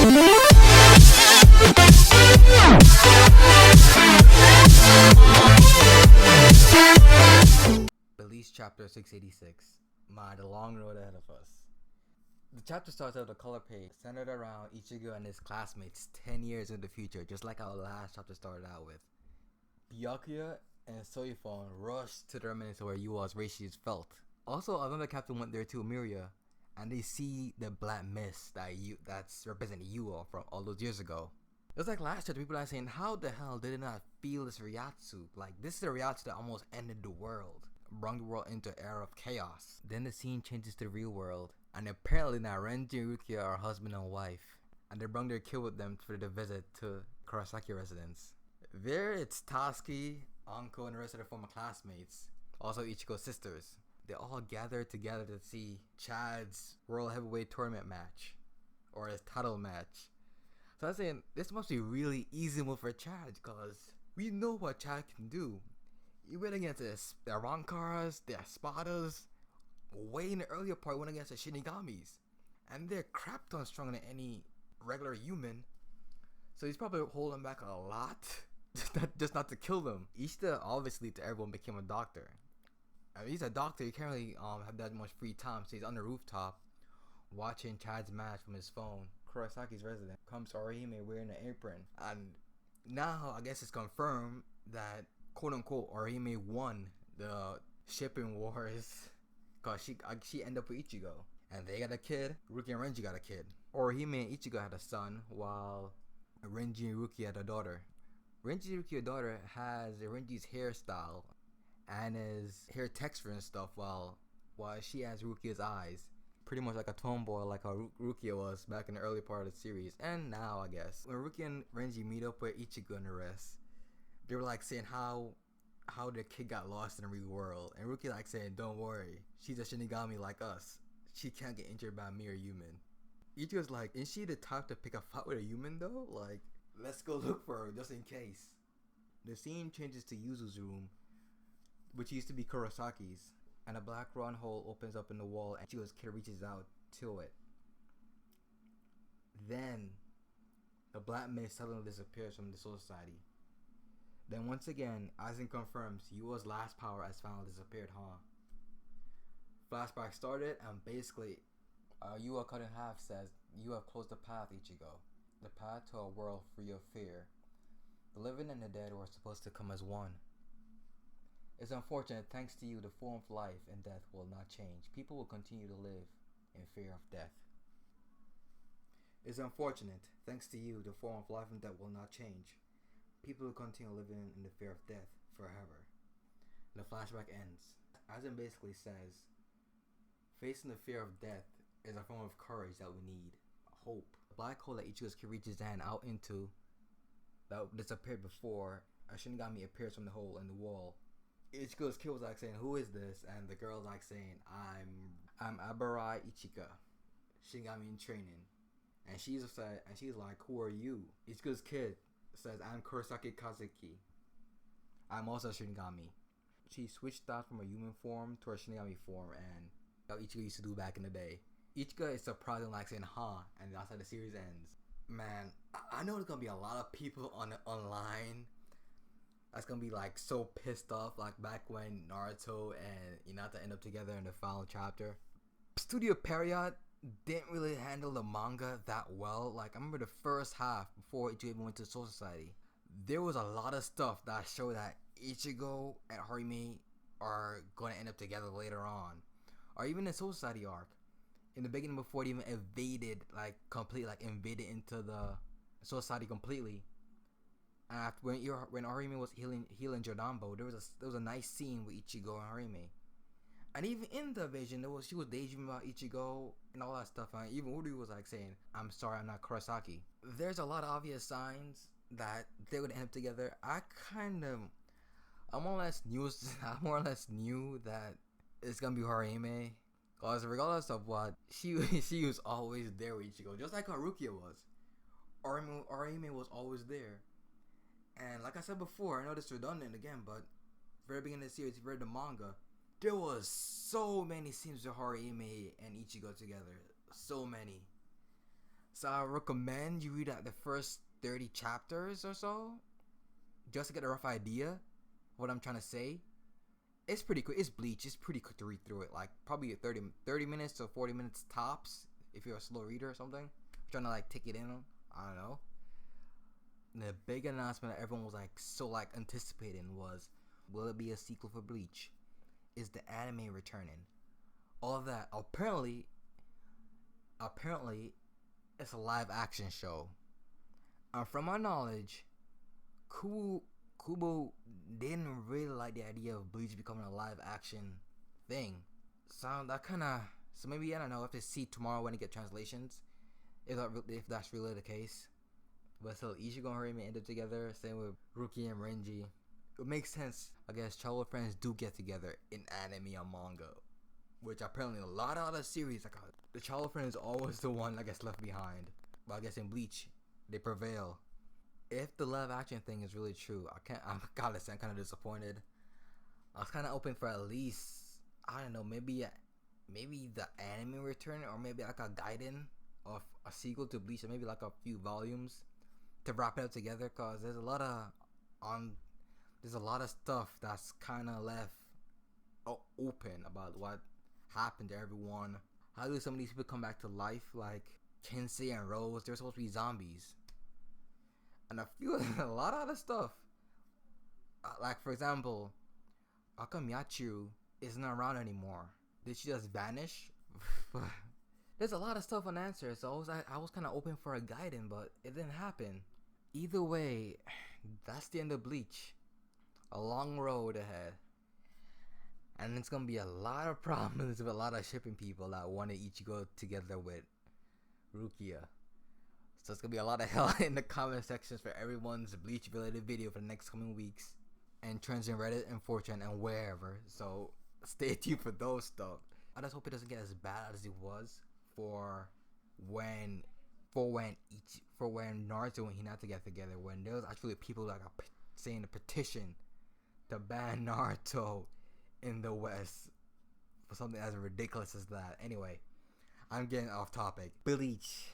Bleach chapter 686. The long road ahead of us. The chapter starts out with a color page centered around Ichigo and his classmates 10 years in the future, just like our last chapter started out with. Byakuya and Soifon rushed to the remnants where Yua's Reishi's felt. Also, another captain went there too, Miria, and they see the black mist that's representing Yua from all those years ago. It was like last chapter, people are saying, how the hell did it not feel this Ryatsu? Like, this is a Ryatsu that almost ended the world, brought the world into an era of chaos. Then the scene changes to the real world, and apparently now Renji and Rukia are husband and wife, and they brought their kid with them for the visit to Kurosaki residence. There it's Tatsuki, Anko, and the rest of their former classmates, also Ichigo's sisters. They all gathered together to see Chad's World Heavyweight Tournament match, or his title match. So I was saying, this must be really easy move for Chad, because we know what Chad can do. He went against the Rankaras, the Espadas. Way in the earlier part, went against the Shinigamis. And they're crap ton stronger than any regular human. So he's probably holding back a lot, just not to kill them. Ishida, obviously, to everyone, became a doctor. I mean, he's a doctor, he can't really have that much free time, so he's on the rooftop, watching Chad's match from his phone. Kurosaki's resident comes Orihime wearing an apron, and now I guess it's confirmed that quote unquote Orihime won the shipping wars, cause she ended up with Ichigo, and they got a kid. Ruki and Renji got a kid. Orihime and Ichigo had a son, while Renji and Ruki had a daughter. Renji and Ruki's daughter has Renji's hairstyle and his hair texture and stuff, while she has Rukia's eyes. Pretty much like a tomboy, like how Rukia was back in the early part of the series, and now I guess. When Rukia and Renji meet up with Ichigo and the rest, they were like saying how their kid got lost in the real world, and Rukia like saying, "Don't worry, she's a Shinigami like us. She can't get injured by a mere human." Ichigo's like, "Isn't she the type to pick a fight with a human though? Like, let's go look for her just in case." The scene changes to Yuzu's room, which used to be Kurosaki's, and a black round hole opens up in the wall, and Ichigo's kid reaches out to it. Then the black mist suddenly disappears from the Soul Society. Then once again, Aizen confirms Yua's last power has finally disappeared, Flashback started, and basically Yua cut in half says, "You have closed the path, Ichigo. The path to a world free of fear. The living and the dead were supposed to come as one. It's unfortunate, thanks to you, the form of life and death will not change. People will continue to live in fear of death. It's unfortunate, thanks to you, the form of life and death will not change. People will continue living in the fear of death forever." The flashback ends. Aizen basically says, facing the fear of death is a form of courage that we need. Hope. The black hole that Ichigo's kid reaches hand out into, that disappeared before a Shinigami appears from the hole in the wall. Ichigo's kid was like saying, "Who is this?" And the girl's like saying, I'm Abarai Ichika, Shinigami in training." And she's like, "Who are you?" Ichigo's kid says, "I'm Kurosaki Kazuki. I'm also a Shinigami." She switched out from a human form to a Shinigami form, and how Ichigo used to do back in the day. Ichigo is surprised and like saying, and that's how the series ends. Man, I know there's gonna be a lot of people online that's gonna be like so pissed off, like back when Naruto and Hinata end up together in the final chapter. Studio Period didn't really handle the manga that well. Like, I remember the first half before Ichigo even went to Soul Society, there was a lot of stuff that showed that Ichigo and Harime are gonna end up together later on, or even the Soul Society arc. In the beginning, before they even invaded into the Soul Society completely. And after when Harime was healing Jodambo, there was a nice scene with Ichigo and Harime. And even in the vision, she was daydreaming about Ichigo and all that stuff. And even Uru was like saying, "I'm sorry, I'm not Kurosaki." There's a lot of obvious signs that they're gonna end up together. I more or less knew that it's gonna be Harime. Cause regardless of what, she was always there with Ichigo, just like how Rukia was. Harime was always there. And like I said before, I know this is redundant again, but very beginning of the series, if you read the manga, there was so many scenes with Harime and Ichigo together. So many. So I recommend you read the first 30 chapters or so, just to get a rough idea of what I'm trying to say. It's pretty quick. It's Bleach. It's pretty quick to read through it. Like probably 30 minutes to 40 minutes tops if you're a slow reader or something. Trying to like take it in. I don't know. And the big announcement that everyone was like so like anticipating was, will it be a sequel for Bleach? Is the anime returning? All of that. Apparently, it's a live action show. And from my knowledge, Kubo didn't really like the idea of Bleach becoming a live action thing. So that kind of, so maybe I don't know, if they see tomorrow when they get translations, if that's really the case. But still, Ichigo and Harimi end up together. Same with Ruki and Renji. It makes sense. I guess childhood friends do get together in anime or manga, which apparently a lot of other series, like the childhood friend is always the one that gets left behind. But I guess in Bleach, they prevail. If the live action thing is really true, I'm gotta say I'm kind of disappointed. I was kind of hoping for at least, I don't know, maybe the anime return, or maybe like a Gaiden of a sequel to Bleach, or maybe like a few volumes to wrap it up together. Cause there's a lot of stuff that's kind of left open about what happened to everyone. How do some of these people come back to life? Like Kinsey and Rose, they're supposed to be zombies. And a lot of other stuff. Like for example, how come Yachiru isn't around anymore? Did she just vanish? There's a lot of stuff unanswered, so I was kind of open for a Gaiden, but it didn't happen. Either way, that's the end of Bleach. A long road ahead. And it's gonna be a lot of problems with a lot of shipping people that want to Ichigo together with Rukia. So it's gonna be a lot of hell in the comment sections for everyone's Bleach related video for the next coming weeks, and trends in Reddit and 4chan and wherever. So stay tuned for those stuff. I just hope it doesn't get as bad as it was for when Naruto and Hinata get together. When there was actually people like saying a petition to ban Naruto in the West for something as ridiculous as that. Anyway, I'm getting off topic. Bleach.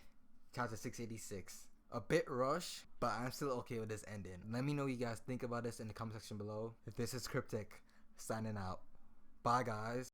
Chapter 686. A bit rushed, but I'm still okay with this ending. Let me know what you guys think about this in the comment section below. If this is Cryptic, signing out. Bye guys.